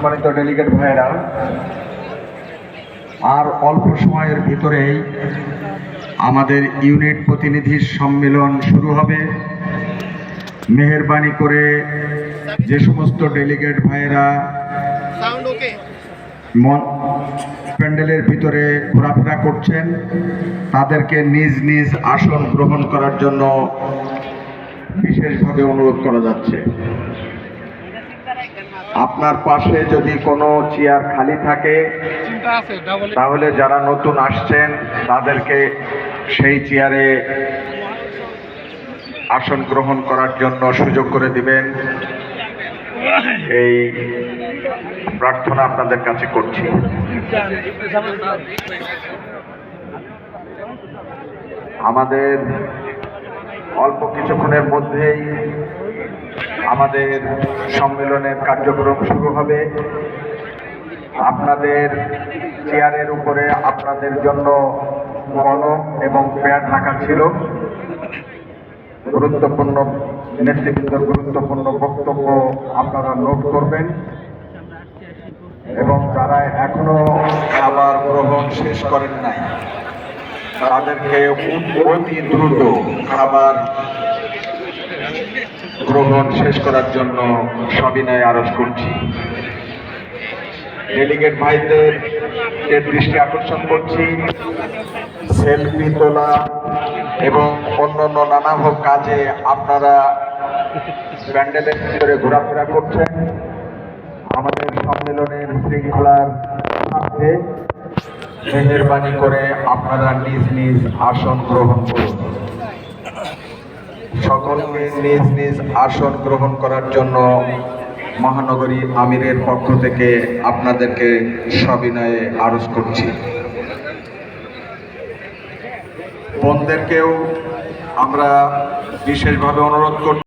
সম্মানিত ডেলিগেট ভাইয়েরা, আর অল্প সময়ের ভিতরেই আমাদের ইউনিট প্রতিনিধির সম্মেলন শুরু হবে। মেহেরবানি করে যে সমস্ত ডেলিগেট ভাইয়েরা প্যান্ডেলের ভিতরে ঘোরাফেরা করছেন তাদেরকে নিজ নিজ আসন গ্রহণ করার জন্য বিশেষভাবে অনুরোধ করা যাচ্ছে। আপনার পাশে যদি কোনো চেয়ার খালি থাকে তাহলে যারা নতুন আসছেন তাদেরকে সেই চেয়ারে আসন গ্রহণ করার জন্য সুযোগ করে দিবেন, এই প্রার্থনা আপনাদের কাছে করছি। আমাদের অল্প কিছুক্ষণের মধ্যেই আমাদের সম্মেলনের কার্যক্রম শুরু হবে। আপনাদের চেয়ারের উপরে আপনাদের জন্য কলম এবং প্যাড রাখা ছিল। গুরুত্বপূর্ণ নেতৃবৃন্দের গুরুত্বপূর্ণ বক্তব্য আপনারা নোট করবেন এবং যারা এখনো খাবার গ্রহণ শেষ করেন নাই তাদেরকে অতি দ্রুত খাবার গ্রহণ শেষ করার জন্য সবিনয়ে আরজ করছি। ডেলিগেট ভাইদের দৃষ্টি আকর্ষণ করছি, সেলফি তোলা এবং অন্যান্য নানাভাবে কাজে আপনারা প্যান্ডেলের ভিতরে ঘোরাফেরা করছেন। আমাদের সম্মেলনের শৃঙ্খলার স্বার্থে মেহেরবানি করে আপনারা নিজ নিজ আসন গ্রহণ করুন। সকলকে নিজ নিজ আসন গ্রহণ করার জন্য মহানগরী আমিরের পক্ষ থেকে আপনাদেরকে সবিনয়ে আরজ করছি। বোনদেরকেও আমরা বিশেষভাবে অনুরোধ করছি।